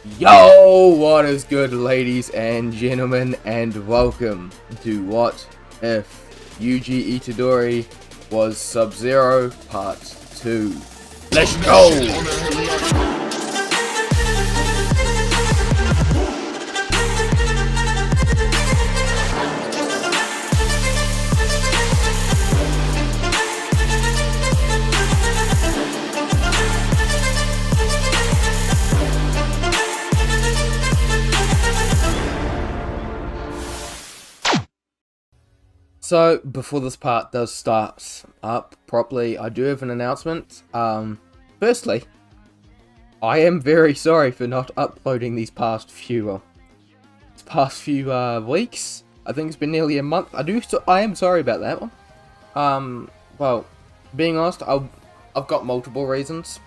Yo, what is good, ladies and gentlemen, and welcome to What If Yuji Itadori Was Sub-Zero Part 2. Let's go! So, before this part does start up properly, I do have an announcement. Firstly, I am very sorry for not uploading these past few weeks. I think it's been nearly a month. I am sorry about that one. Well, being honest, I've got multiple reasons.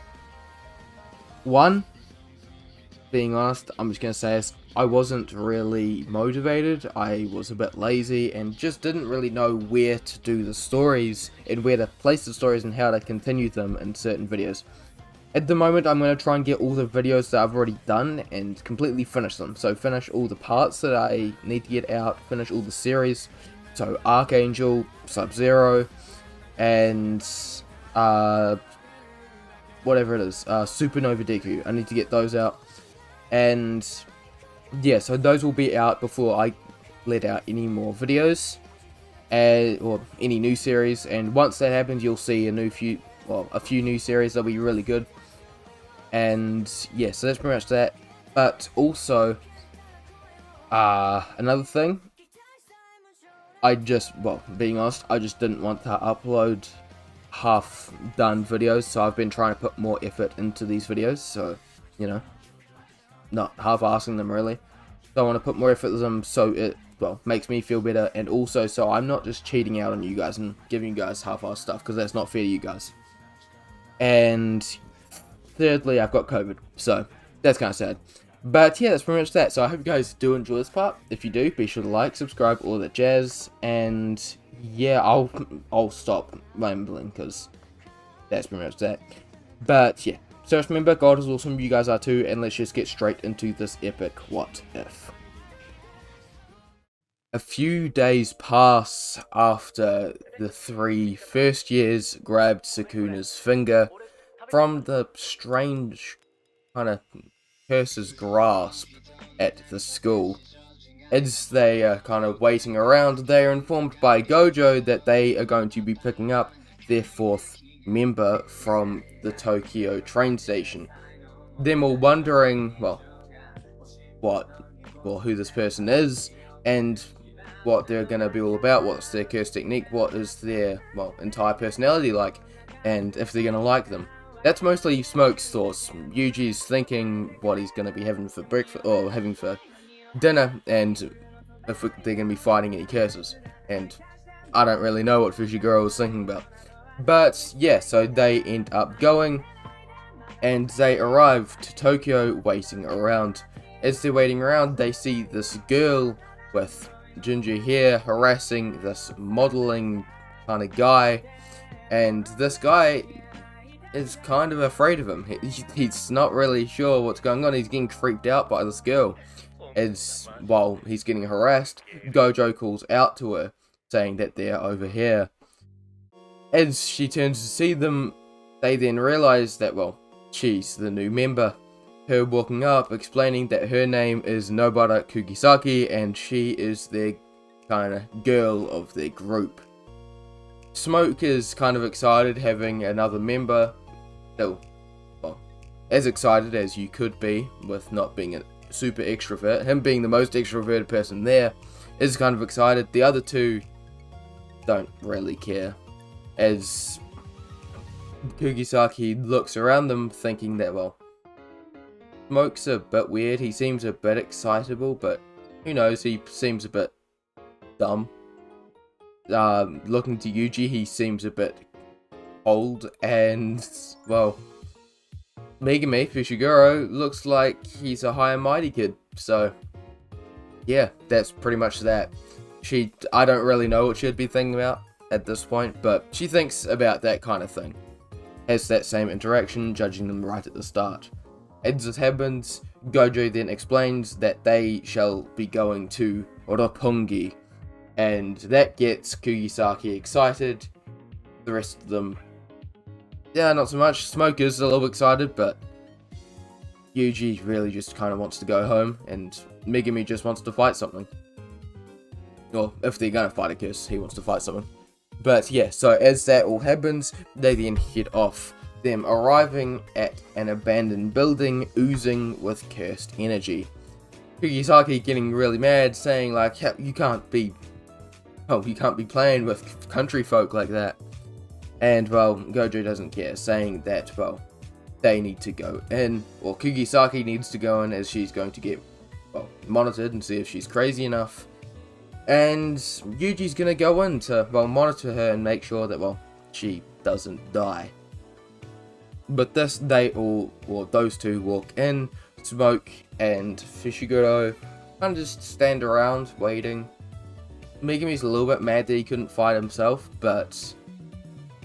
One, being honest, I'm just gonna say this. I wasn't really motivated, I was a bit lazy, and just didn't really know where to do the stories, and where to place the stories, and how to continue them in certain videos. At the moment, I'm going to try and get all the videos that I've already done, and completely finish them. So finish all the parts that I need to get out, finish all the series, so Archangel, Sub-Zero, and whatever it is, Supernova Deku. I need to get those out, and yeah, so those will be out before I let out any more videos, or any new series. And once that happens, you'll see a few new series that'll be really good. And yeah, so that's pretty much that. But also, another thing, being honest, I just didn't want to upload half-done videos, so I've been trying to put more effort into these videos. So, you know, not half-assing them really. So I want to put more effort into them, so it makes me feel better, and also so I'm not just cheating out on you guys and giving you guys half-assed stuff, because that's not fair to you guys. And thirdly, I've got COVID, so that's kind of sad. But yeah, that's pretty much that. So I hope you guys do enjoy this part. If you do, be sure to like, subscribe, all that jazz. And yeah, I'll stop rambling, because that's pretty much that. But yeah. So just remember, God is awesome, you guys are too, and let's just get straight into this epic what if. A few days pass after the three first years grabbed Sukuna's finger from the strange kind of curse's grasp at the school. As they are kind of waiting around, they are informed by Gojo that they are going to be picking up their fourth member from the Tokyo train station. Them all wondering, who this person is, and what they're gonna be all about, what's their curse technique, what is their, entire personality like, and if they're gonna like them. That's mostly Smoke's thoughts. Yuji's thinking what he's gonna be having for breakfast, or having for dinner, and if they're gonna be fighting any curses. And I don't really know what Fushiguro was thinking about. But yeah, so they end up going, and they arrive to Tokyo waiting around. As they're waiting around, they see this girl with ginger hair harassing this modeling kind of guy, and this guy is kind of afraid of him. He's not really sure what's going on. He's getting creeped out by this girl. As while he's getting harassed, Gojo calls out to her, saying that they're over here. As she turns to see them, they then realize that, she's the new member. Her walking up, explaining that her name is Nobara Kugisaki, and she is their kind of girl of their group. Smoke is kind of excited having another member. Still, as excited as you could be with not being a super extrovert. Him being the most extroverted person there is kind of excited. The other two don't really care. As Kugisaki looks around them, thinking that, Smoke's a bit weird. He seems a bit excitable, but who knows, he seems a bit dumb. Looking to Yuji, he seems a bit old, and, Megumi Fushiguro looks like he's a high and mighty kid. So, yeah, that's pretty much that. I don't really know what she'd be thinking about at this point, but she thinks about that kind of thing. Has that same interaction, judging them right at the start. As this happens, Gojo then explains that they shall be going to Roppongi, and that gets Kugisaki excited. The rest of them, yeah, not so much. Smoke is a little excited, but Yuji really just kind of wants to go home, and Megumi just wants to fight something. Or if they're gonna fight a curse, he wants to fight something. But yeah, so as that all happens, they then head off, them arriving at an abandoned building oozing with cursed energy. Kugisaki getting really mad, saying like, you can't be playing with country folk like that. And well, Gojo doesn't care, saying that, well, they need to go in, or Kugisaki needs to go in, as she's going to get, well, monitored and see if she's crazy enough. And Yuji's gonna go in to, well, monitor her and make sure that, well, she doesn't die. But this, those two walk in. Smoke and Fushiguro kind of just stand around waiting. Megumi's a little bit mad that he couldn't fight himself, but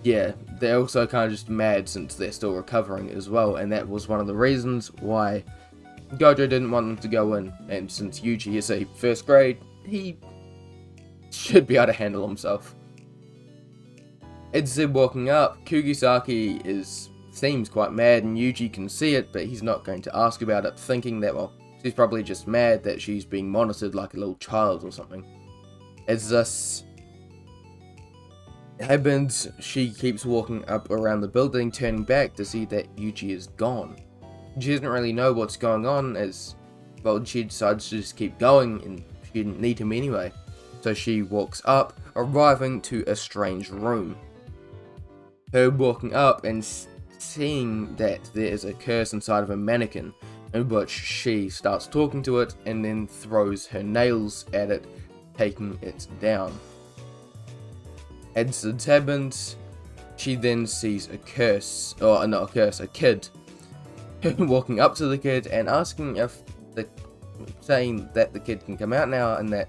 yeah, they're also kind of just mad since they're still recovering as well, and that was one of the reasons why Gojo didn't want them to go in. And since Yuji is a first grade, he should be able to handle himself. As they're walking up, Kugisaki seems quite mad, and Yuji can see it, but he's not going to ask about it, thinking that, well, she's probably just mad that she's being monitored like a little child or something. As this happens, she keeps walking up around the building, turning back to see that Yuji is gone. She doesn't really know what's going on, as, well, she decides to just keep going, and she didn't need him anyway. So she walks up, arriving to a strange room. Her walking up and seeing that there is a curse inside of a mannequin, in which she starts talking to it and then throws her nails at it, taking it down. As it happens, she then sees a curse, or not a curse, a kid, walking up to the kid and asking saying that the kid can come out now, and that,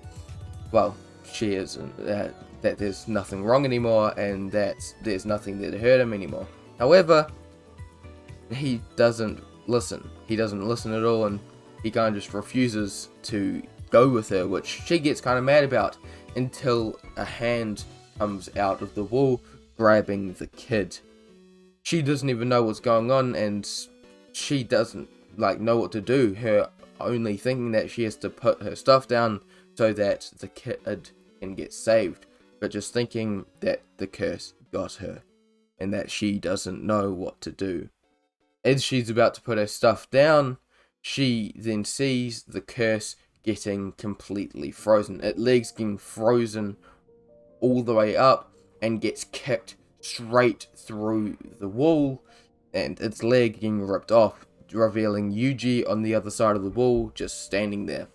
well, she is, that there's nothing wrong anymore, and that there's nothing there to hurt him anymore. However, he doesn't listen. He doesn't listen at all, and he kind of just refuses to go with her, which she gets kind of mad about, until a hand comes out of the wall, grabbing the kid. She doesn't even know what's going on, and she doesn't know what to do. Her only thinking that she has to put her stuff down so that the kid can get saved, but just thinking that the curse got her, and that she doesn't know what to do. As she's about to put her stuff down, she then sees the curse getting completely frozen. Its legs getting frozen all the way up, and gets kicked straight through the wall, and its leg getting ripped off, revealing Yuji on the other side of the wall, just standing there.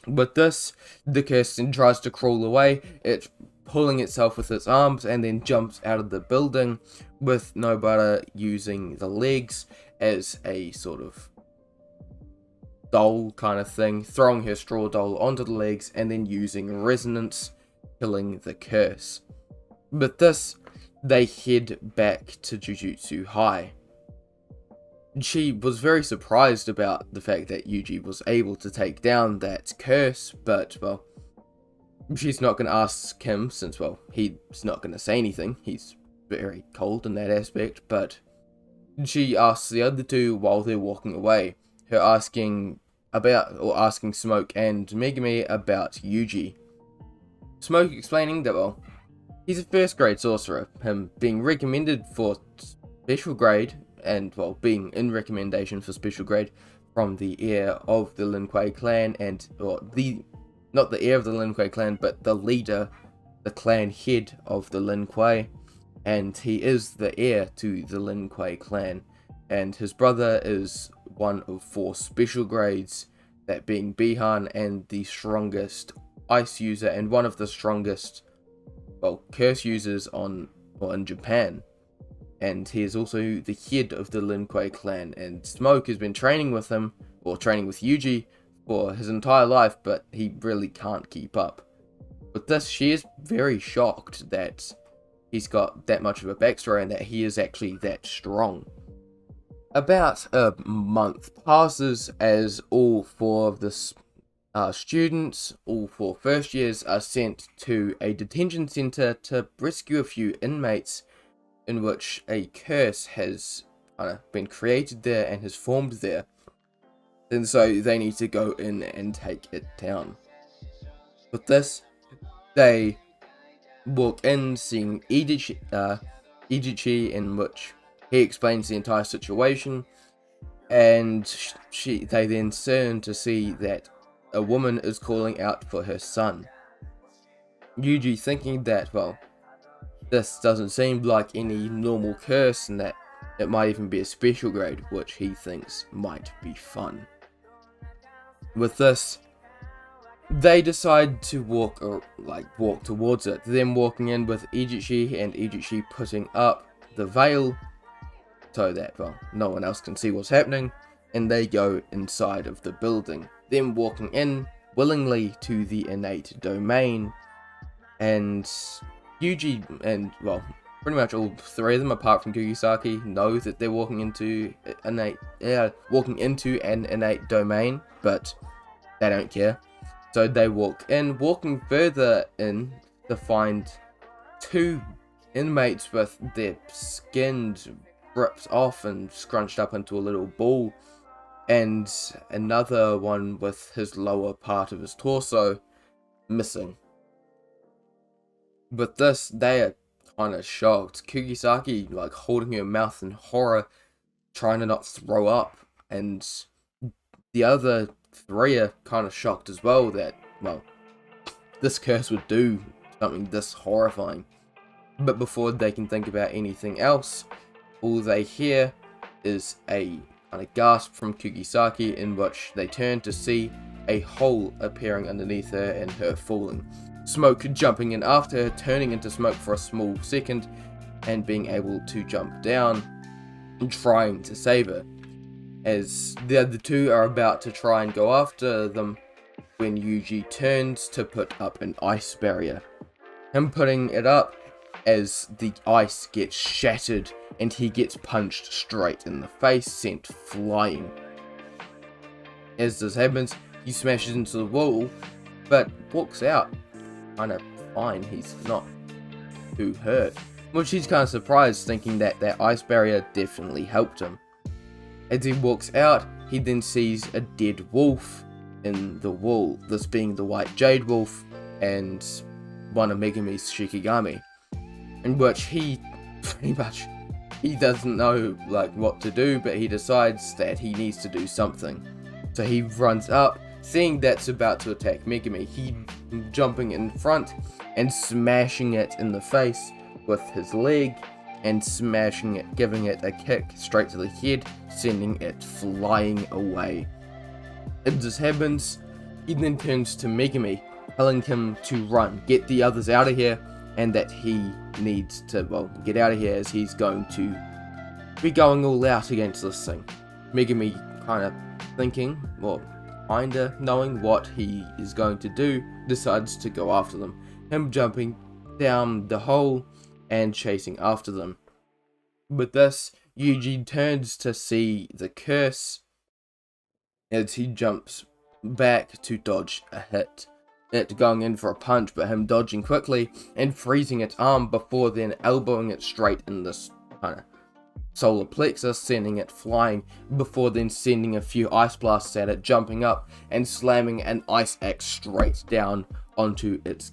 With this, the curse then tries to crawl away, it pulling itself with its arms, and then jumps out of the building, with Nobara using the legs as a sort of doll kind of thing, throwing her straw doll onto the legs, and then using resonance, killing the curse. With this, they head back to Jujutsu High. She was very surprised about the fact that Yuji was able to take down that curse, but, well, she's not going to ask him, since, well, he's not going to say anything. He's very cold in that aspect, but she asks the other two while they're walking away, her asking Smoke and Megumi about Yuji. Smoke explaining that, well, he's a first grade sorcerer, him being recommended for special grade, and, well, being in recommendation for special grade from the heir of the Lin Kuei clan, not the heir of the Lin Kuei clan, but the leader, the clan head of the Lin Kuei, and he is the heir to the Lin Kuei clan, and his brother is one of 4 special grades, that being Bihan, and the strongest ice user, and one of the strongest, well, curse users in Japan. And he is also the head of the Lin Kuei clan, and Smoke has been training with him, or training with Yuji, for his entire life, but he really can't keep up. With this, she is very shocked that he's got that much of a backstory, and that he is actually that strong. About a month passes as all four of the students, all four first years, are sent to a detention center to rescue a few inmates in which a curse has been created there and has formed there. And so they need to go in and take it down. With this, they walk in seeing Idichi, in which he explains the entire situation, and they then turn to see that a woman is calling out for her son. Yuji, thinking that, well, this doesn't seem like any normal curse and that it might even be a special grade, which he thinks might be fun. With this, they decide to walk towards it, them walking in with Idichi, and Idichi putting up the veil so that, well, no one else can see what's happening, and they go inside of the building, them walking in willingly to the innate domain. And Yuji and, well, pretty much all three of them, apart from Kugisaki, know that they're walking into an innate domain, but they don't care. So they walk in, walking further in to find two inmates with their skin ripped off and scrunched up into a little ball, and another one with his lower part of his torso missing. With this, they are kind of shocked. Kugisaki, holding her mouth in horror, trying to not throw up, and the other three are kind of shocked as well that, well, this curse would do something this horrifying. But before they can think about anything else, all they hear is a kind of gasp from Kugisaki, in which they turn to see a hole appearing underneath her and her falling. Smoke jumping in after her, turning into smoke for a small second, and being able to jump down and trying to save her. As the other two are about to try and go after them, when Yuji turns to put up an ice barrier. Him putting it up as the ice gets shattered and he gets punched straight in the face, sent flying. As this happens, he smashes into the wall, but walks out kind of fine. He's not too hurt, which he's kind of surprised, thinking that that ice barrier definitely helped him. As he walks out, he then sees a dead wolf in the wall, this being the white jade wolf and one of Megami's Shikigami, in which he pretty much, he doesn't know what to do, but he decides that he needs to do something. So he runs up, seeing that's about to attack Megami, he jumping in front and smashing it in the face with his leg, and smashing it, giving it a kick straight to the head, sending it flying away. As this happens, he then turns to Megami, telling him to run, get the others out of here, and that he needs to, get out of here, as he's going to be going all out against this thing. Megami kind of thinking, kinda knowing what he is going to do, decides to go after them. Him jumping down the hole and chasing after them. With this, Yuji turns to see the curse as he jumps back to dodge a hit. It going in for a punch, but him dodging quickly and freezing its arm before then elbowing it straight in this kind of solar plexus, sending it flying, before then sending a few ice blasts at it, jumping up and slamming an ice axe straight down onto its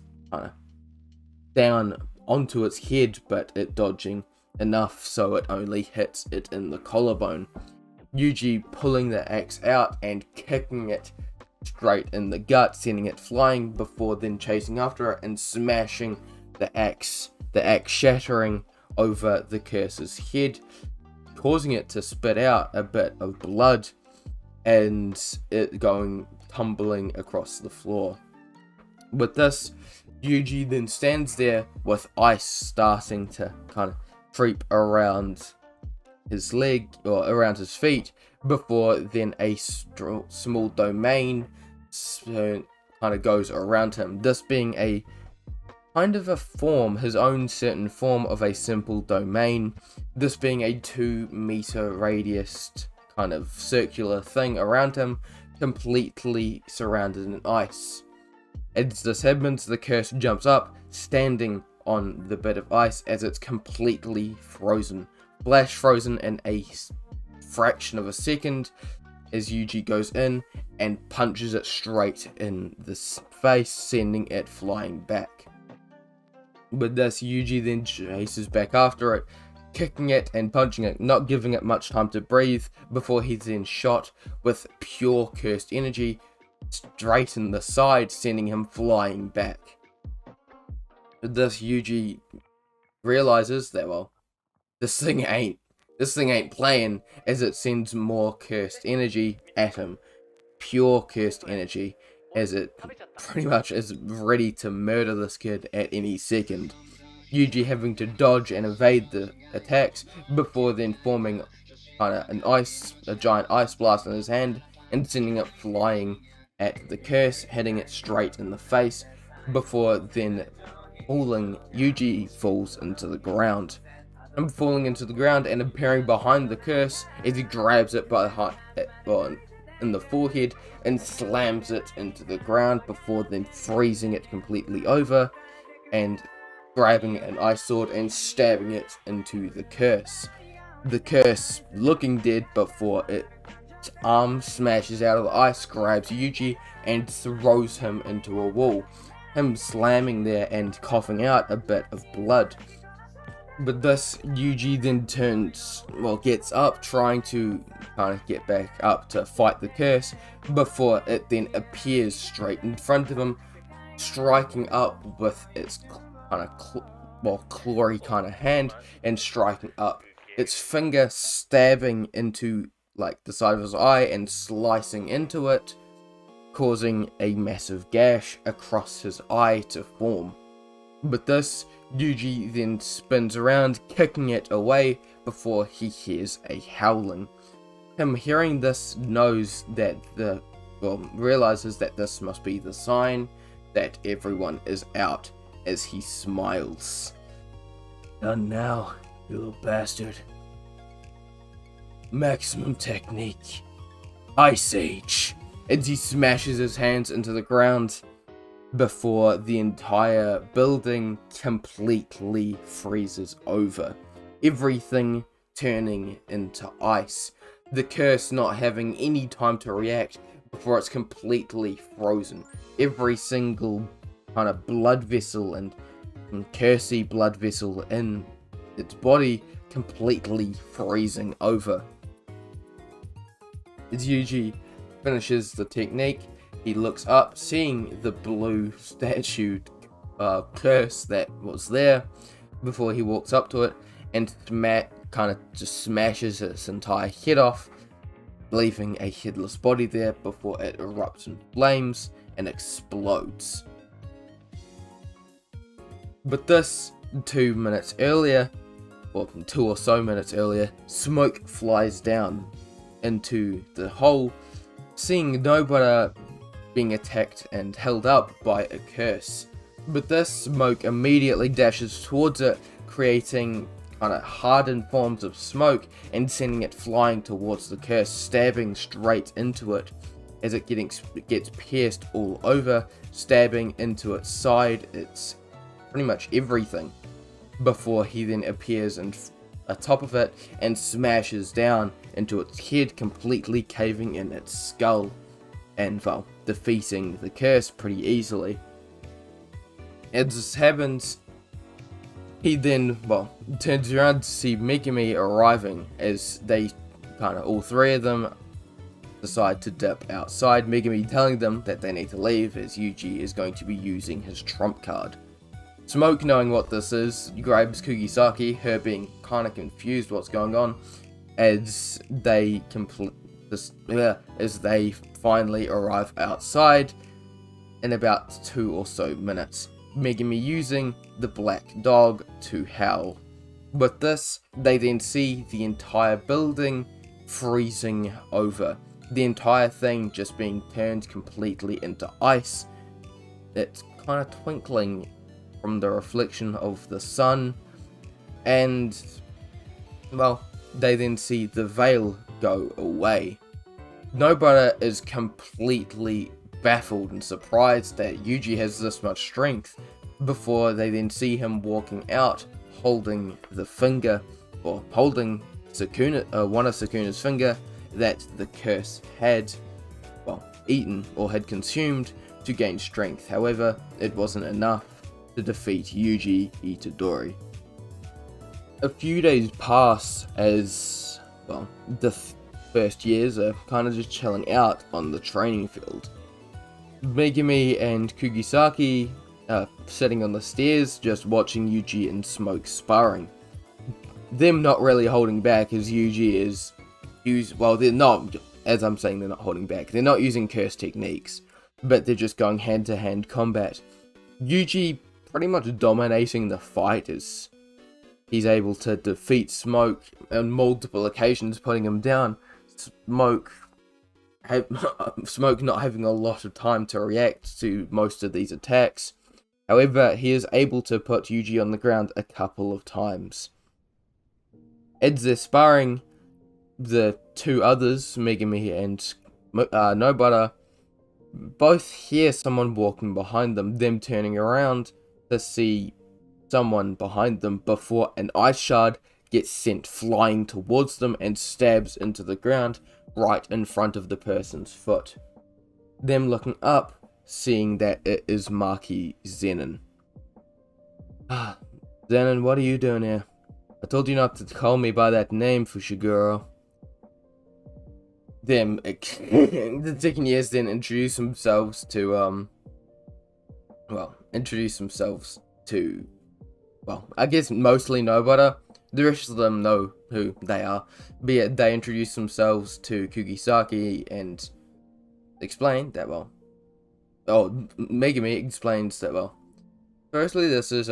head, but it dodging enough so it only hits it in the collarbone. Yuji pulling the axe out and kicking it straight in the gut, sending it flying, before then chasing after it and smashing the axe shattering over the curse's head, causing it to spit out a bit of blood and it going tumbling across the floor. With this, Yuji then stands there with ice starting to kind of creep around his leg or around his feet, before then a small domain kind of goes around him, this being a kind of a form, his own certain form of a simple domain, this being a 2-meter radius kind of circular thing around him, completely surrounded in ice. As this happens, the curse jumps up, standing on the bit of ice as it's completely frozen. Flash frozen in a fraction of a second as Yuji goes in and punches it straight in the face, sending it flying back. With this, Yuji then chases back after it, kicking it and punching it, not giving it much time to breathe, before he's then shot with pure cursed energy straight in the side, sending him flying back. With this, Yuji realizes that, well, this thing ain't playing, as it sends more cursed energy at him. Pure cursed energy, as it pretty much is ready to murder this kid at any second. Yuji having to dodge and evade the attacks before then forming a giant ice blast in his hand and sending it flying at the curse, hitting it straight in the face before then Yuji falls into the ground. And falling into the ground and appearing behind the curse as he grabs it in the forehead and slams it into the ground before then freezing it completely over and grabbing an ice sword and stabbing it into the curse. The curse looking dead before its arm smashes out of the ice, grabs Yuji and throws him into a wall, him slamming there and coughing out a bit of blood. But this, Yuji then gets up, trying to kind of get back up to fight the curse, before it then appears straight in front of him, striking up with its kind of clawy kind of hand and striking up. Its finger stabbing into like the side of his eye and slicing into it, causing a massive gash across his eye to form. But this, Yuji then spins around, kicking it away before he hears a howling. Him hearing this realizes that this must be the sign that everyone is out, as he smiles. Done now, you little bastard. Maximum technique. Ice Age. As he smashes his hands into the ground before the entire building completely freezes over. Everything turning into ice. The curse not having any time to react before it's completely frozen. Every single kind of blood vessel and cursey blood vessel in its body completely freezing over. As Yuji finishes the technique, he looks up, seeing the blue statue curse that was there before he walks up to it and kind of just smashes its entire head off, leaving a headless body there before it erupts in flames and explodes. But this, 2 minutes earlier, or 2 or so minutes earlier, smoke flies down into the hole, seeing Nobara being attacked and held up by a curse. But this smoke immediately dashes towards it, creating kind of hardened forms of smoke and sending it flying towards the curse, stabbing straight into it as it gets pierced all over, stabbing into its side, its pretty much everything, before he then appears atop of it and smashes down into its head, completely caving in its skull and defeating the curse pretty easily. As this happens, he then turns around to see Megumi arriving as they all three of them decide to dip outside, Megumi telling them that they need to leave as Yuji is going to be using his trump card. Smoke, knowing what this is, grabs Kugisaki, her being kind of confused what's going on, as they finally arrive outside in about 2 or so minutes. Megumi using the black dog to howl. With this, they then see the entire building freezing over. The entire thing just being turned completely into ice. It's kind of twinkling from the reflection of the sun, and, well, they then see the veil go away. Nobara is completely baffled and surprised that Yuji has this much strength, before they then see him walking out holding the finger, or holding Sukuna, one of Sukuna's finger that the curse had, well, eaten or had consumed to gain strength. However, it wasn't enough to defeat Yuji Itadori. A few days pass as, well, the first years are kind of just chilling out on the training field. Megumi and Kugisaki are sitting on the stairs just watching Yuji and Smoke sparring. Them not really holding back, as Yuji is well, they're not, as I'm saying, they're not holding back. They're not using curse techniques, but they're just going hand-to-hand combat. Yuji pretty much dominating the fight, as he's able to defeat Smoke on multiple occasions, putting him down. Smoke not having a lot of time to react to most of these attacks. However, he is able to put Yuji on the ground a couple of times. As they're sparring, the two others, Megumi and Nobara, both hear someone walking behind them turning around to see someone behind them before an ice shard gets sent flying towards them and stabs into the ground right in front of the person's foot. Them looking up, seeing that it is Maki Zenin. Zenin, what are you doing here? I told you not to call me by that name, Fushiguro. Them, the second years then introduce themselves to, I guess mostly Nobara. The rest of them know who they are. But yeah, they introduce themselves to Kugisaki and explain that, Megumi explains that, firstly, this is,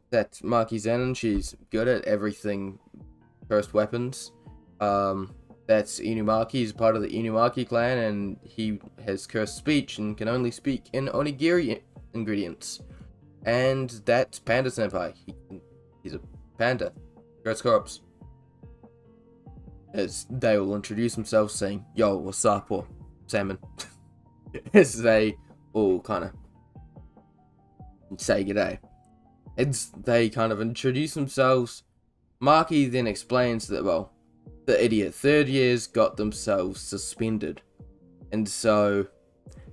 that Maki Zenin, she's good at everything cursed weapons. That's Inumaki, he's part of the Inumaki clan, and he has cursed speech and can only speak in onigiri ingredients. And that's Panda Senpai. He's a panda. Cursed corpse. As they all introduce themselves saying, "Yo, what's up?" or "Salmon." As they all kind of say g'day. As they kind of introduce themselves, Maki then explains that, the idiot third years got themselves suspended. And so,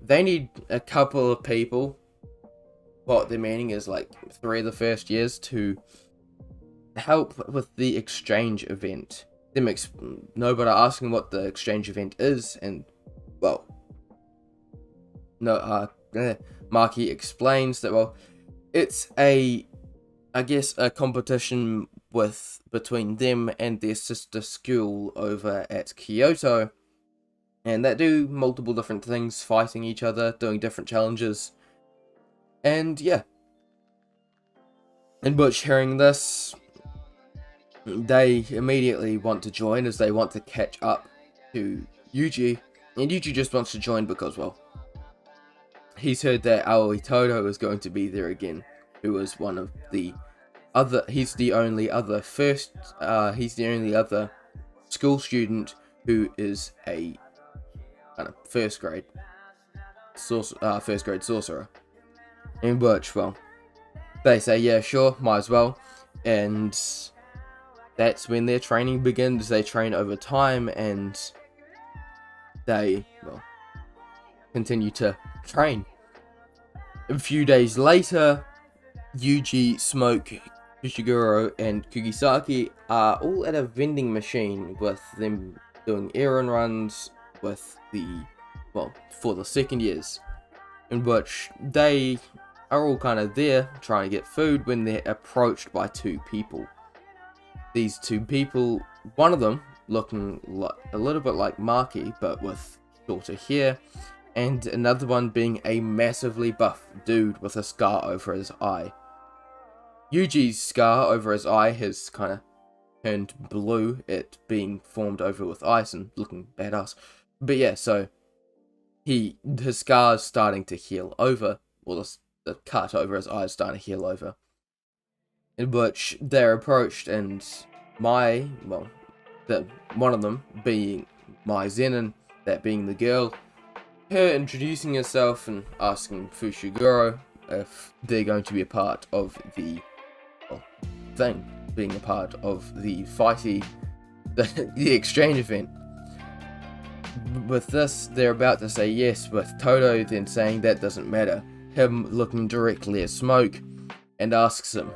they need a couple of people, what their meaning is like 3 of the first years, to help with the exchange event. Nobody asking what the exchange event is, and, Maki explains that, it's a competition between them and their sister school over at Kyoto, and that do multiple different things, fighting each other, doing different challenges, and yeah. In which, hearing this, they immediately want to join, as they want to catch up to Yuji, and Yuji just wants to join because, he's heard that Aoi Todo is going to be there again, who was one of the other, he's the only other school student who is a kind of first grade sorcerer. In which, they say, yeah, sure, might as well. And that's when their training begins. They train over time, and they, continue to train. A few days later, Yuji, Smoke, Fushiguro, and Kugisaki are all at a vending machine, with them doing errand runs with for the second years, in which they are all kind of there trying to get food when they're approached by 2 people. These 2 people, one of them looking a little bit like Maki, but with shorter hair, and another one being a massively buff dude with a scar over his eye. Yuji's scar over his eye has kind of turned blue, it being formed over with ice and looking badass. But yeah, so his scar's starting to heal over, or the cut over his eyes starting to heal over. In which they're approached, and one of them being Mai Zenin, that being the girl, her introducing herself and asking Fushiguro if they're going to be a part of the thing, being a part of the the exchange event. With this, they're about to say yes, with Todo then saying that doesn't matter, him looking directly at Smoke and asks him,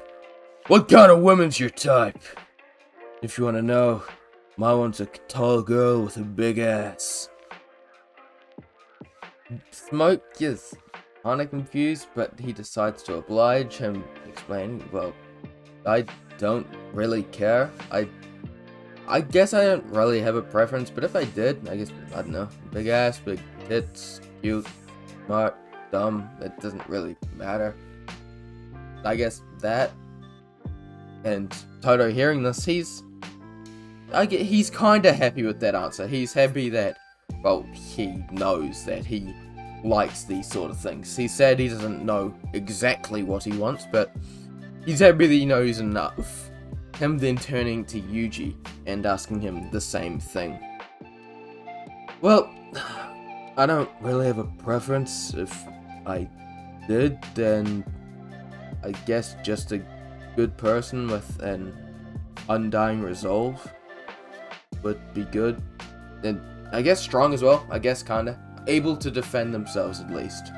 "What kind of woman's your type? If you want to know, my one's a tall girl with a big ass." Smoke is kinda confused, but he decides to oblige him, explaining, "Well, I don't really care. I guess I don't really have a preference, but if I did, I guess, I don't know, big ass, big tits, cute, smart, dumb, it doesn't really matter. I guess that." And Todo hearing this, he's kinda happy with that answer. He's happy that, well, he knows that he likes these sort of things. He said he doesn't know exactly what he wants, but he's happy that he knows enough. Him then turning to Yuji and asking him the same thing. "Well, I don't really have a preference. If I did, then I guess just a good person with an undying resolve would be good. And I guess strong as well, I guess kinda. Able to defend themselves at least.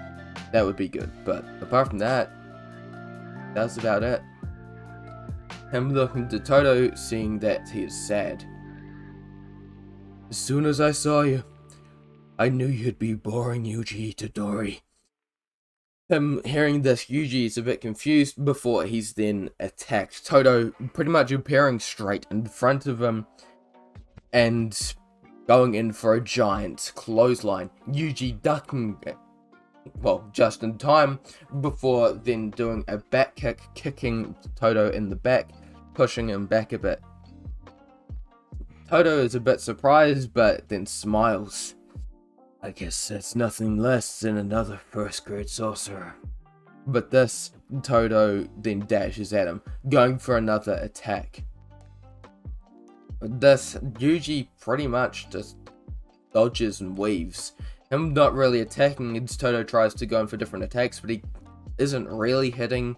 That would be good. But apart from that, that's about it." Him looking to Todo, seeing that he is sad. "As soon as I saw you, I knew you'd be boring, Yuji Itadori." Him hearing this, Yuji is a bit confused before he's then attacked. Todo pretty much appearing straight in front of him and going in for a giant clothesline. Yuji ducking it, well, just in time, before then doing a back kick, kicking Todo in the back, pushing him back a bit. Todo is a bit surprised, but then smiles. "I guess that's nothing less than another first grade sorcerer." But this, Todo then dashes at him, going for another attack. This, Yuji pretty much just dodges and weaves. Him not really attacking as Todo tries to go in for different attacks, but he isn't really hitting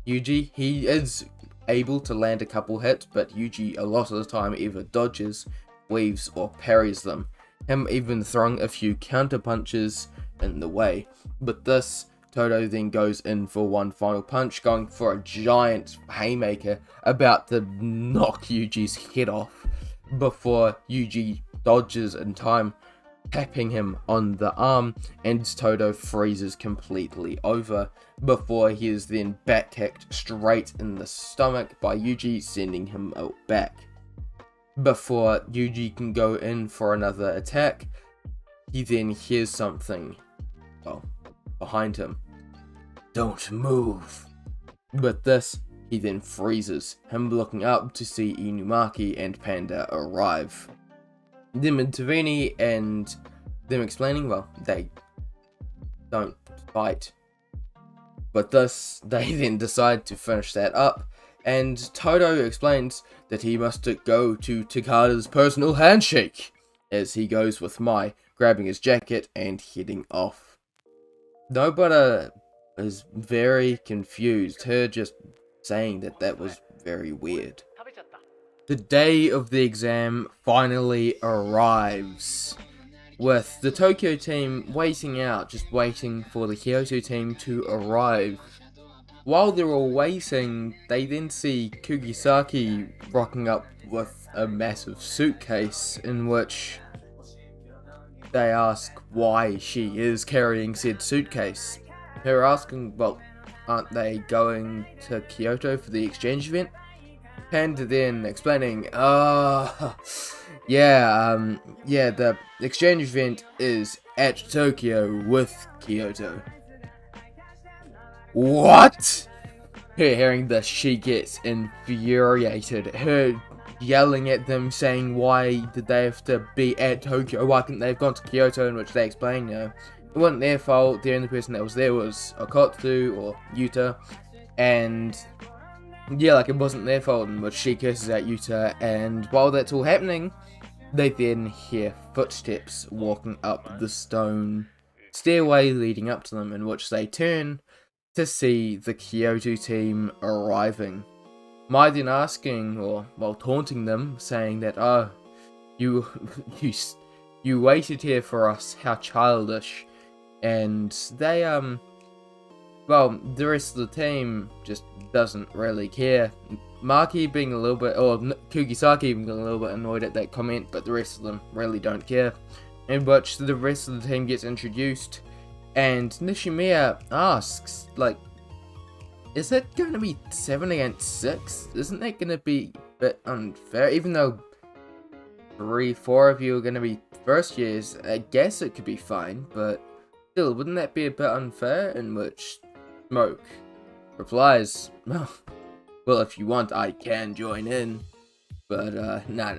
Yuji. He is able to land a couple hits, but Yuji a lot of the time either dodges, weaves, or parries them. Him even throwing a few counter punches in the way. But this, Todo then goes in for one final punch, going for a giant haymaker, about to knock Yuji's head off, before Yuji dodges in time, tapping him on the arm, and Todo freezes completely over, before he is then back kicked straight in the stomach by Yuji, sending him out back. Before Yuji can go in for another attack, he then hears something, well, behind him. "Don't move." But this, he then freezes, him looking up to see Inumaki and Panda arrive. Them intervening and them explaining, well, they don't fight. But thus, they then decide to finish that up, and Todo explains that he must go to Takada's personal handshake, as he goes with Mai, grabbing his jacket and heading off. Nobody is very confused, her just saying that was very weird. The day of the exam finally arrives, with the Tokyo team waiting out, just waiting for the Kyoto team to arrive. While they're all waiting, they then see Kugisaki rocking up with a massive suitcase, in which they ask why she is carrying said suitcase. Her asking, well, aren't they going to Kyoto for the exchange event? Panda then explaining, the exchange event is at Tokyo with Kyoto. What? Her hearing this, she gets infuriated. Her yelling at them, saying why did they have to be at Tokyo? Why couldn't they have gone to Kyoto? In which they explain, it wasn't their fault. The only person that was there was Okotsu or Yuta, and yeah, like, it wasn't their fault, in which she curses out Yuta, and while that's all happening, they then hear footsteps walking up the stone stairway leading up to them, in which they turn to see the Kyoto team arriving. Mai then asking, or while taunting them, saying that, oh, you waited here for us, how childish. And they, well, the rest of the team just doesn't really care. Maki being a little bit, or Kugisaki being a little bit annoyed at that comment, but the rest of them really don't care. In which the rest of the team gets introduced, and Nishimiya asks, like, is it going to be 7 against 6? Isn't that going to be a bit unfair? Even though 3-4 of you are going to be first years, I guess it could be fine, but still, wouldn't that be a bit unfair? In which Smoke replies, well, if you want, I can join in, but nah.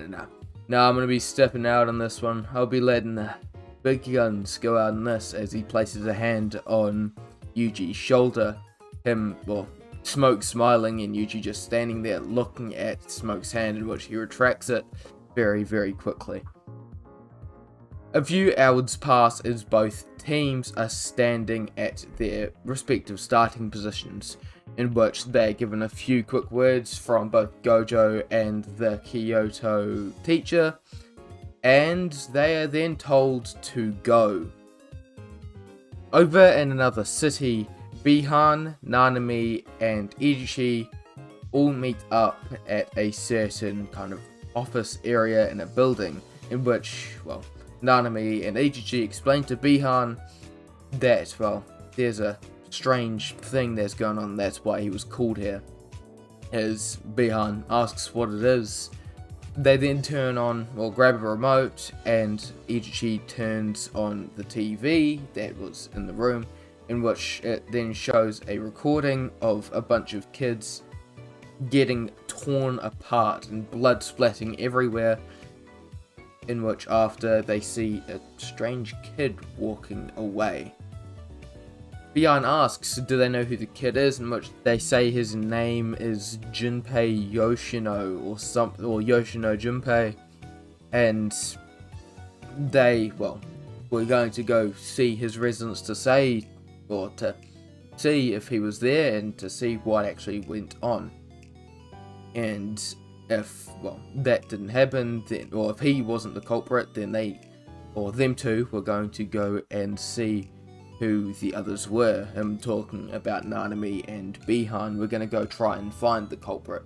Nah, I'm going to be stepping out on this one. I'll be letting the big guns go out on this, as he places a hand on Yuji's shoulder. Smoke smiling, and Yuji just standing there looking at Smoke's hand, in which he retracts it very, very quickly. A few hours pass as both teams are standing at their respective starting positions, in which they're given a few quick words from both Gojo and the Kyoto teacher, and they are then told to go. Over in another city, Bihan, Nanami, and Ichi all meet up at a certain kind of office area in a building, in which, well, Nanami and Ichi explain to Bihan that, well, there's a strange thing that's going on, that's why he was called here. As Bihan asks what it is, they then turn on, or grab a remote, and Ichi turns on the TV that was in the room, in which it then shows a recording of a bunch of kids getting torn apart and blood splatting everywhere, in which after they see a strange kid walking away. Bihan asks, do they know who the kid is, in which they say his name is Junpei Yoshino, or Yoshino Junpei, and we're going to go see his residence to see if he was there and to see what actually went on. And if, that didn't happen, then, or if he wasn't the culprit, then them two were going to go and see who the others were. Him talking about Nanami and Bihan, we're going to go try and find the culprit.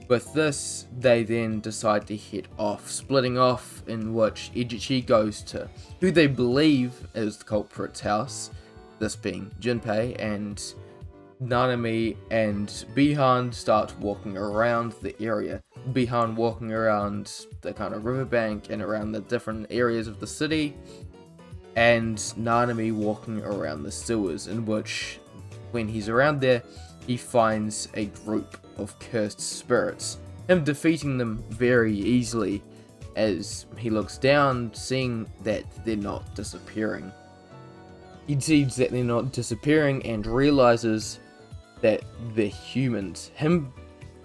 With this, they then decide to head off, splitting off, in which Ichi goes to who they believe is the culprit's house, this being Junpei, and Nanami and Bihan start walking around the area. Bihan walking around the kind of riverbank and around the different areas of the city, and Nanami walking around the sewers, in which, when he's around there, he finds a group of cursed spirits, him defeating them very easily as he looks down, seeing that they're not disappearing. He sees that they're not disappearing and realizes that they're humans, him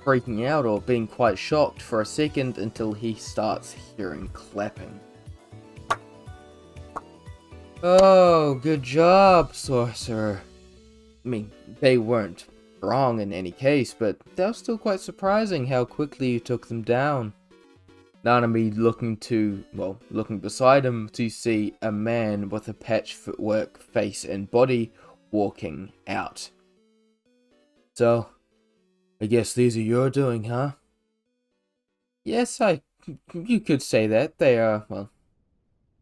freaking out or being quite shocked for a second until he starts hearing clapping. Oh, good job, sorcerer. I mean, they weren't wrong in any case, but that was still quite surprising how quickly you took them down. Nanami looking beside him to see a man with a patchwork face and body walking out. So, I guess these are your doing, huh? Yes, you could say that. They are,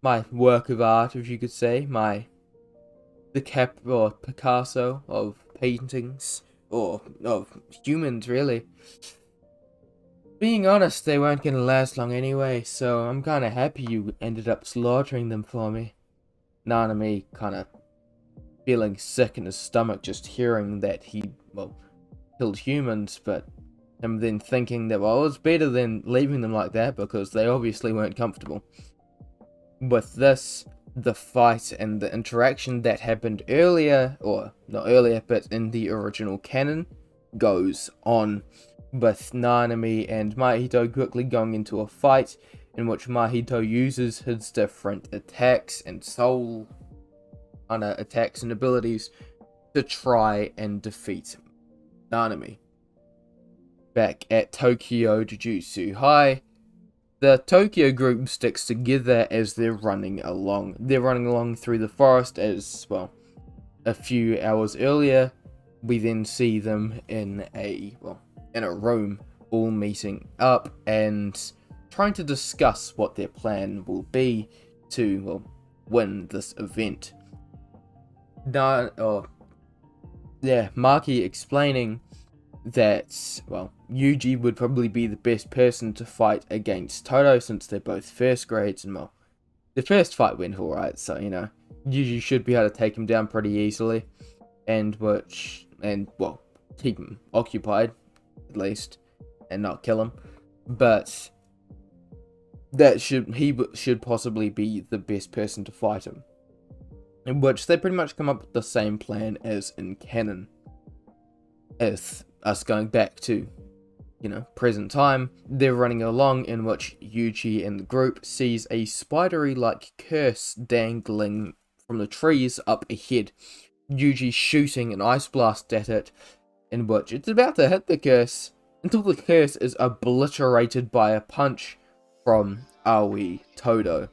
my work of art, if you could say, the Picasso of paintings, or of humans, really. Being honest, they weren't gonna last long anyway, so I'm kinda happy you ended up slaughtering them for me. Nanami kinda feeling sick in his stomach just hearing that he, killed humans, but him then thinking that, it was better than leaving them like that because they obviously weren't comfortable. With this, the fight and the interaction that happened earlier, or not earlier, but in the original canon, goes on, with Nanami and Mahito quickly going into a fight in which Mahito uses his different attacks and soul attacks and abilities to try and defeat Nanami. Back at Tokyo Jujutsu High, the Tokyo group sticks together as they're running along. They're running along through the forest as, well, a few hours earlier, we then see them in a room, all meeting up and trying to discuss what their plan will be to, win this event. Maki explaining that, Yuji would probably be the best person to fight against Todo since they're both first grades, and the first fight went alright, so, Yuji should be able to take him down pretty easily, and keep him occupied, at least, and not kill him, but he should possibly be the best person to fight him, in which they pretty much come up with the same plan as in canon. As us going back to, present time, they're running along in which Yuji and the group sees a spidery-like curse dangling from the trees up ahead. Yuji shooting an ice blast at it, in which it's about to hit the curse, until the curse is obliterated by a punch from Aoi Todo.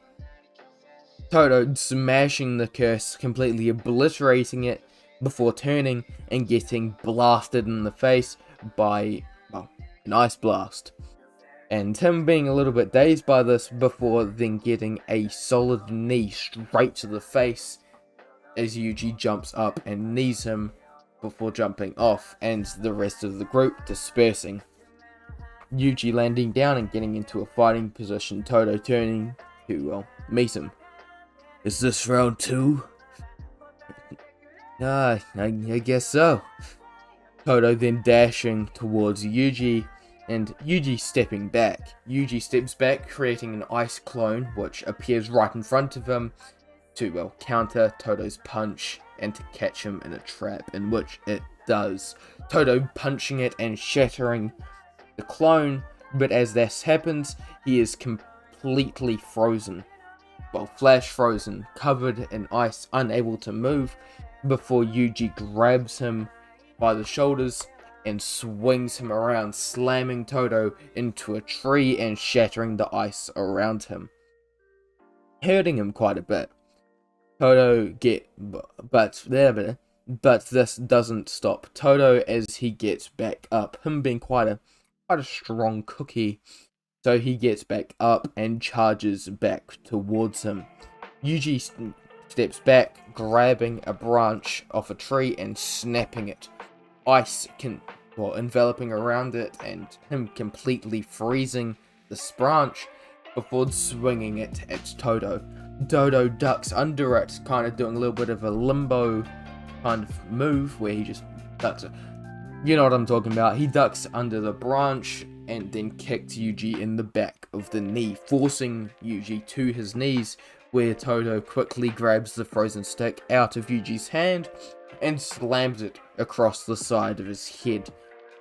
Todo smashing the curse, completely obliterating it, before turning and getting blasted in the face by, an ice blast. And him being a little bit dazed by this before then getting a solid knee straight to the face as Yuji jumps up and knees him before jumping off and the rest of the group dispersing. Yuji landing down and getting into a fighting position, Todo turning to, meet him. "Is this round 2? I guess so." Todo then dashing towards Yuji, and Yuji stepping back. Yuji steps back, creating an ice clone, which appears right in front of him to, counter Todo's punch and to catch him in a trap, in which it does. Todo punching it and shattering the clone, but as this happens, he is completely frozen. Flash frozen, covered in ice, unable to move, before Yuji grabs him by the shoulders and swings him around, slamming Todo into a tree and shattering the ice around him, hurting him quite a bit. But this doesn't stop Todo as he gets back up, him being quite a strong cookie. So he gets back up and charges back towards him. Yuji steps back, grabbing a branch off a tree and snapping it. Ice enveloping around it and him completely freezing this branch before swinging it at Todo. Todo ducks under it, kind of doing a little bit of a limbo kind of move where he just ducks it. You know what I'm talking about. He ducks under the branch and then kicked Yuji in the back of the knee, forcing Yuji to his knees, where Todo quickly grabs the frozen stick out of Yuji's hand and slams it across the side of his head.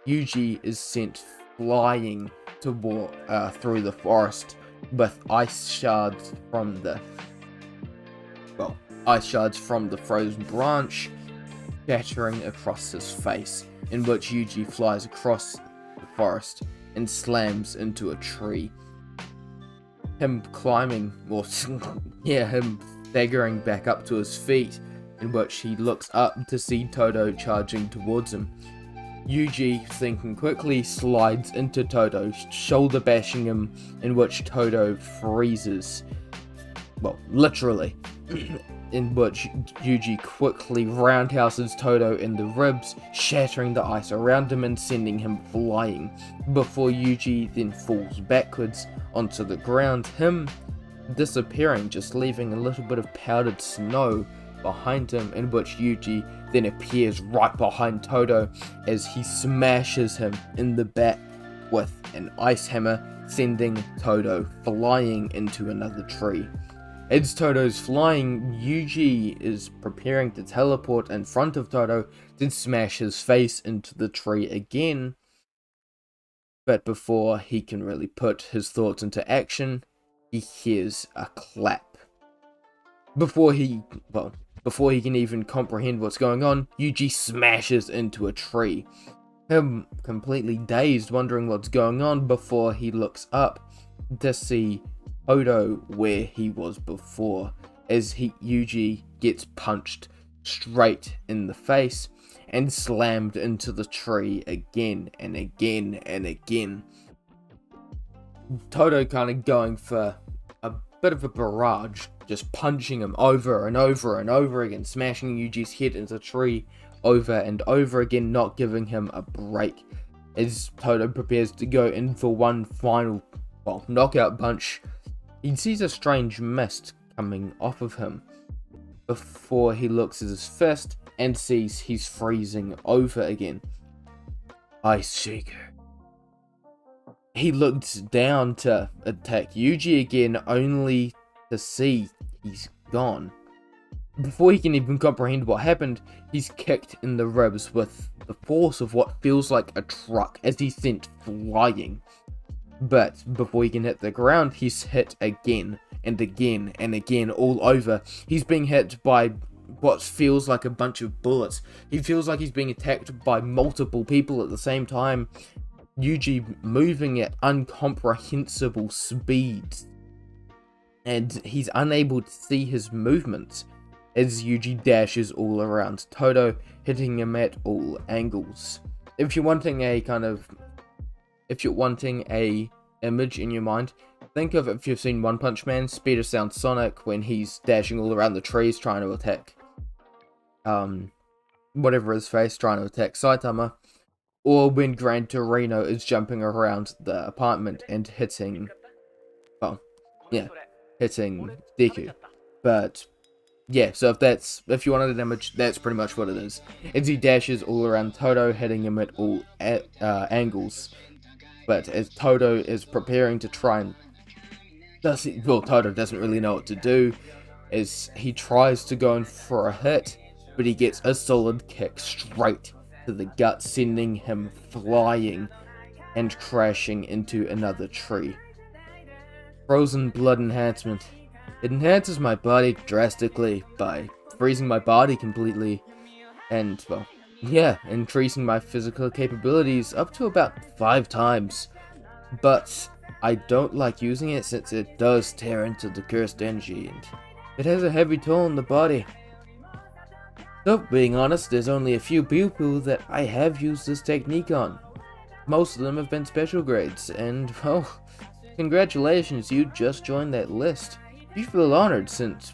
Yuji is sent flying through the forest with ice shards from the frozen branch shattering across his face, in which Yuji flies across the forest and slams into a tree. Him staggering back up to his feet, in which he looks up to see Todo charging towards him. Yuji, thinking quickly, slides into Todo, shoulder bashing him, in which Todo freezes. Literally. In which Yuji quickly roundhouses Todo in the ribs, shattering the ice around him and sending him flying, before Yuji then falls backwards onto the ground, him disappearing, just leaving a little bit of powdered snow behind him, in which Yuji then appears right behind Todo as he smashes him in the back with an ice hammer, sending Todo flying into another tree. As Todo's flying, Yuji is preparing to teleport in front of Todo, then smash his face into the tree again. But before he can really put his thoughts into action, he hears a clap. Before he can even comprehend what's going on, Yuji smashes into a tree. Him completely dazed, wondering what's going on before he looks up to see Todo where he was before, as Yuji gets punched straight in the face and slammed into the tree again and again and again. Todo kind of going for a bit of a barrage, just punching him over and over and over again, smashing Yuji's head into the tree over and over again, not giving him a break, as Todo prepares to go in for one final knockout punch. He sees a strange mist coming off of him before he looks at his fist and sees he's freezing over again. Ice Shaker. He looks down to attack Yuji again, only to see he's gone. Before he can even comprehend what happened, he's kicked in the ribs with the force of what feels like a truck as he's sent flying. But before he can hit the ground, he's hit again and again and again all over. He's being hit by what feels like a bunch of bullets. He feels like he's being attacked by multiple people at the same time. Yuji moving at incomprehensible speeds, and he's unable to see his movements as Yuji dashes all around Todo, hitting him at all angles. If you're wanting a image in your mind, think of if you've seen One Punch Man, Speed of Sound Sonic, when he's dashing all around the trees trying to attack whatever his face, trying to attack Saitama, or when Gran Torino is jumping around the apartment and hitting Deku. But yeah, so if you wanted an image, that's pretty much what it is. As he dashes all around Todo, hitting him at all angles. But as Todo is preparing to try and Todo doesn't really know what to do, as he tries to go in for a hit, but he gets a solid kick straight to the gut, sending him flying and crashing into another tree. Frozen blood enhancement. It enhances my body drastically by freezing my body completely and, increasing my physical capabilities up to about 5 times. But I don't like using it since it does tear into the cursed energy and it has a heavy toll on the body. So, being honest, there's only a few people that I have used this technique on. Most of them have been special grades, and, congratulations, you just joined that list. You feel honored since,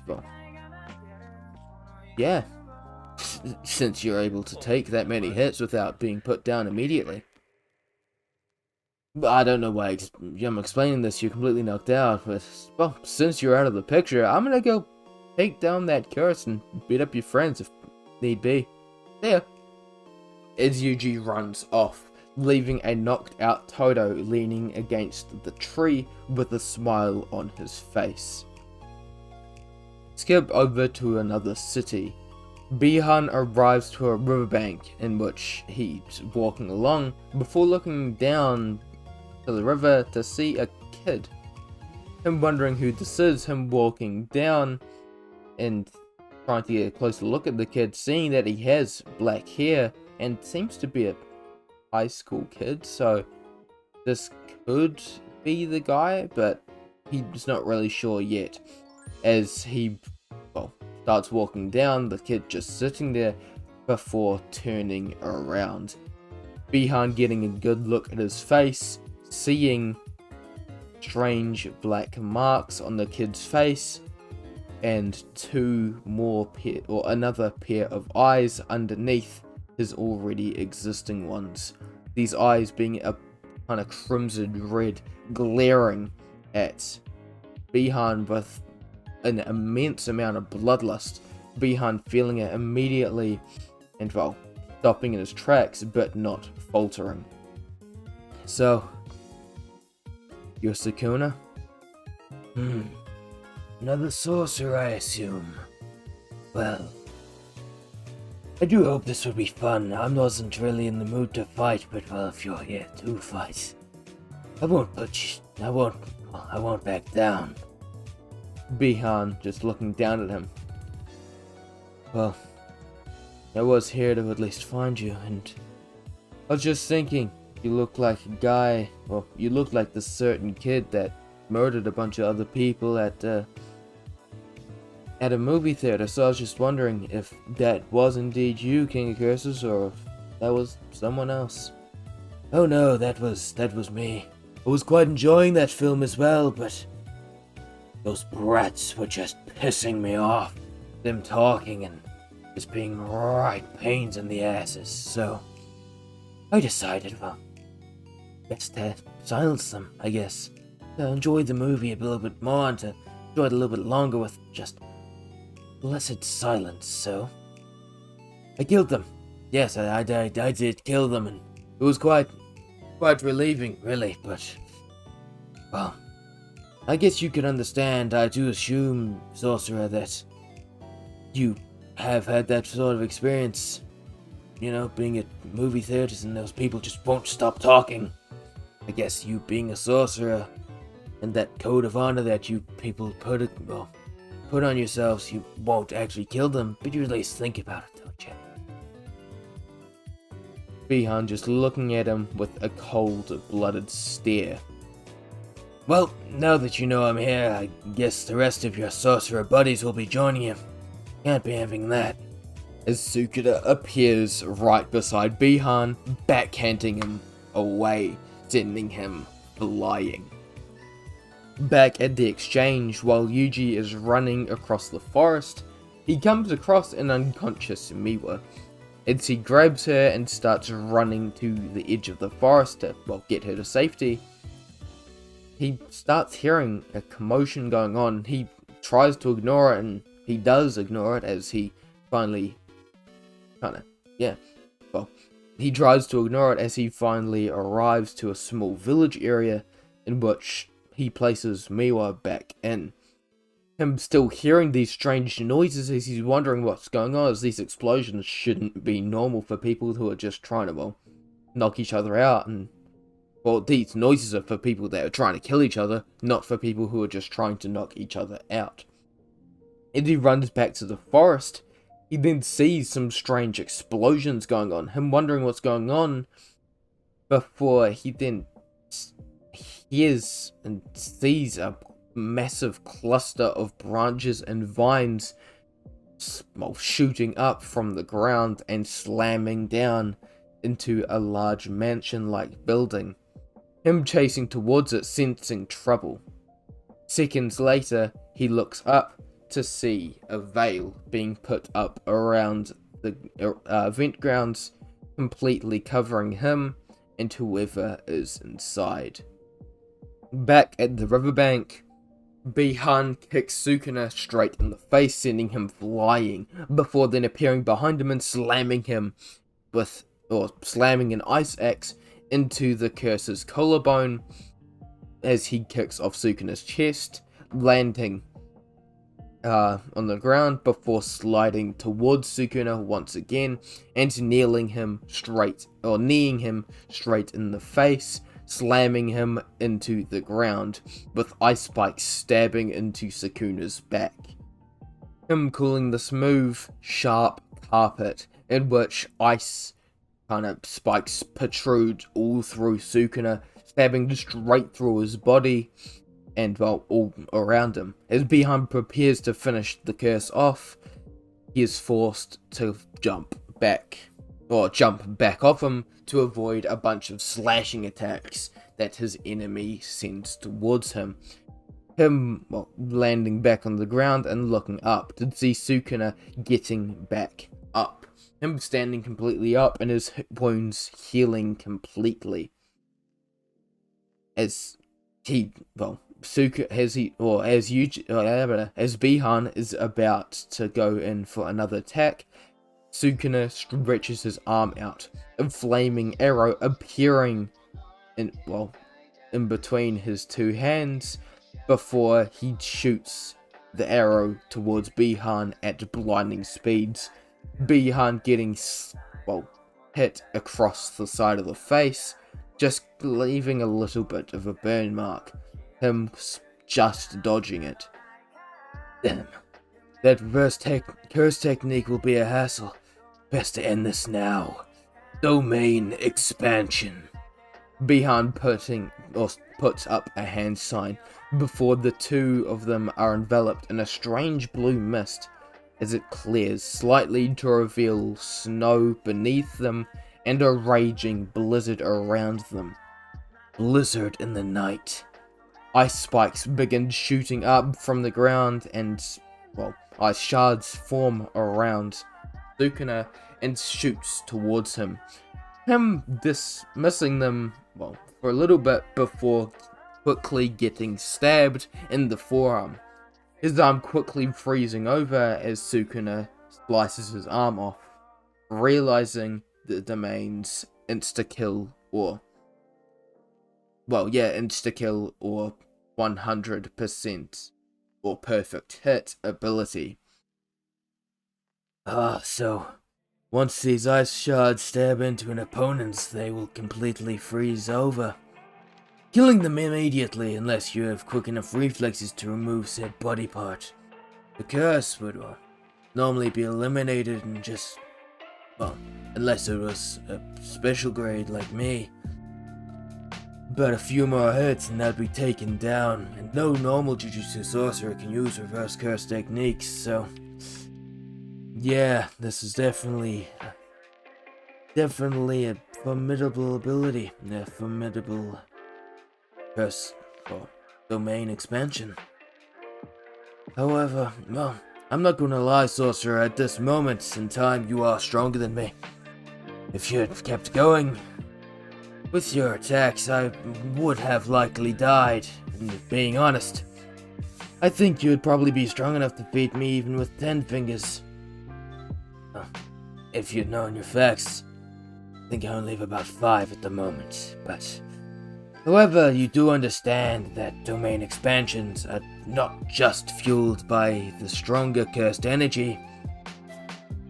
since you're able to take that many hits without being put down immediately. But I don't know why I'm explaining this, you're completely knocked out, but, since you're out of the picture, I'm gonna go take down that curse and beat up your friends if need be. There. As Yuji runs off, leaving a knocked out Todo leaning against the tree with a smile on his face. Skip over to another city. Bihan arrives to a riverbank in which he's walking along before looking down to the river to see a kid. Him wondering who this is, him walking down and trying to get a closer look at the kid, seeing that he has black hair and seems to be a high school kid, so this could be the guy, but he's not really sure yet. As he starts walking down, the kid just sitting there before turning around. Bihan getting a good look at his face, seeing strange black marks on the kid's face and another pair of eyes underneath his already existing ones. These eyes being a kind of crimson red, glaring at Bihan with an immense amount of bloodlust. Bihan feeling it immediately and, stopping in his tracks but not faltering. So, you're Sukuna? Another sorcerer, I assume. Well, I do hope this will be fun. I wasn't really in the mood to fight, but well, if you're here to fight, I won't back down. Bihan just looking down at him. Well, I was here to at least find you, and I was just thinking, you look like a guy, well, you look like the certain kid that murdered a bunch of other people at a movie theater, so I was just wondering if that was indeed you, King of Curses, or if that was someone else. Oh no, that was me. I was quite enjoying that film as well, but those brats were just pissing me off. Them talking and just being right pains in the asses, so I decided, well, best to silence them, I guess. To enjoy the movie a little bit more and to enjoy it a little bit longer with just blessed silence, so I killed them. Yes, I did kill them, and it was quite relieving, really, but, well, I guess you could understand. I do assume, Sorcerer, that you have had that sort of experience, you know, being at movie theaters and those people just won't stop talking. I guess you being a sorcerer and that code of honor that you people put on yourselves, you won't actually kill them, but you at least think about it, don't you? Bihan just looking at him with a cold-blooded stare. Well, now that you know I'm here, I guess the rest of your sorcerer buddies will be joining you. Can't be having that. As Sukuna appears right beside Bihan, backhanding him away, sending him flying. Back at the exchange, while Yuji is running across the forest, he comes across an unconscious Miwa. As he grabs her and starts running to the edge of the forest to, well, get her to safety, he starts hearing a commotion going on. He tries to ignore it, and he does ignore it as he finally he tries to ignore it as he finally arrives to a small village area in which he places Miwa back in. Him still hearing these strange noises as he's wondering what's going on, as these explosions shouldn't be normal for people who are just trying to, well, knock each other out, and, well, these noises are for people that are trying to kill each other, not for people who are just trying to knock each other out. As he runs back to the forest, he then sees some strange explosions going on, him wondering what's going on, before he then hears and sees a massive cluster of branches and vines shooting up from the ground and slamming down into a large mansion-like building. Him chasing towards it, sensing trouble. Seconds later, he looks up to see a veil being put up around the event grounds, completely covering him and whoever is inside. Back at the riverbank, Bihan kicks Sukuna straight in the face, sending him flying, before then appearing behind him and slamming him slamming an ice axe into the curse's collarbone as he kicks off Sukuna's chest, landing on the ground before sliding towards Sukuna once again and kneeing him straight in the face, slamming him into the ground with ice spikes stabbing into Sukuna's back. Him calling the smooth, sharp carpet in which ice spikes protrude all through Sukuna, stabbing straight through his body and, well, all around him. As Bihan prepares to finish the curse off, he is forced to jump back off him to avoid a bunch of slashing attacks that his enemy sends towards him. Landing back on the ground and looking up to see Sukuna getting back up. Him standing completely up and his wounds healing completely. As Bihan is about to go in for another attack, Sukuna stretches his arm out, a flaming arrow appearing in between his two hands before he shoots the arrow towards Bihan at blinding speeds. Bihan getting, well, hit across the side of the face, just leaving a little bit of a burn mark. Him just dodging it. Damn. That reverse curse technique will be a hassle. Best to end this now. Domain expansion. Bihan puts up a hand sign before the two of them are enveloped in a strange blue mist as it clears slightly to reveal snow beneath them and a raging blizzard around them. Blizzard in the night. Ice spikes begin shooting up from the ground and, well, ice shards form around Sukuna and shoots towards him. Him dismissing them, well, for a little bit before quickly getting stabbed in the forearm. His arm quickly freezing over as Sukuna slices his arm off, realizing the domain's insta-kill or 100% or perfect hit ability. So once these ice shards stab into an opponent, they will completely freeze over, killing them immediately unless you have quick enough reflexes to remove said body part. The curse would normally be eliminated in just, well, unless it was a special grade like me. But a few more hits and they'll be taken down, and no normal Jujutsu sorcerer can use reverse curse techniques, so yeah, this is definitely a formidable ability, a formidable curse or domain expansion. However, well, I'm not gonna lie, sorcerer, at this moment in time you are stronger than me. If you had kept going with your attacks, I would have likely died, and being honest, I think you would probably be strong enough to beat me even with 10 fingers. If you'd known your facts, I think I only have about 5 at the moment, but however, you do understand that domain expansions are not just fueled by the stronger cursed energy,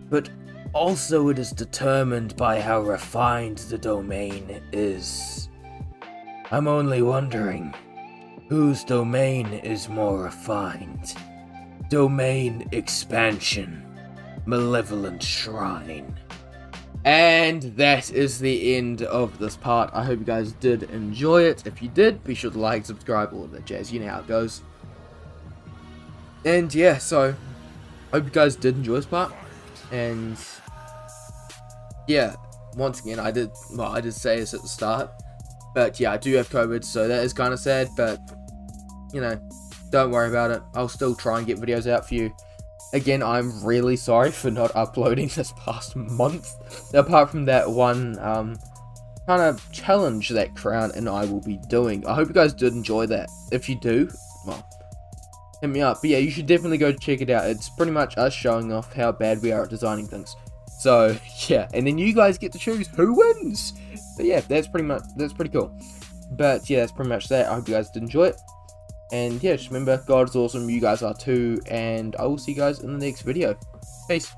but also it is determined by how refined the domain is. I'm only wondering, whose domain is more refined? Domain expansion. Malevolent Shrine. And that is the end of this part. I hope you guys did enjoy it. If you did, be sure to like, subscribe, all of that jazz. You know how it goes. And yeah, so hope you guys did enjoy this part. And yeah, once again, I did say this at the start, but yeah, I do have COVID, so that is kind of sad, but you know, don't worry about it. I'll still try and get videos out for you. Again, I'm really sorry for not uploading this past month, apart from that one kind of challenge that Crown and I will be doing. I hope you guys did enjoy that. If you do, well, hit me up. But yeah, you should definitely go check it out. It's pretty much us showing off how bad we are at designing things. So yeah, and then you guys get to choose who wins. But yeah, that's pretty cool. But yeah, that's pretty much that. I hope you guys did enjoy it. And yeah, just remember, God is awesome, you guys are too, and I will see you guys in the next video. Peace.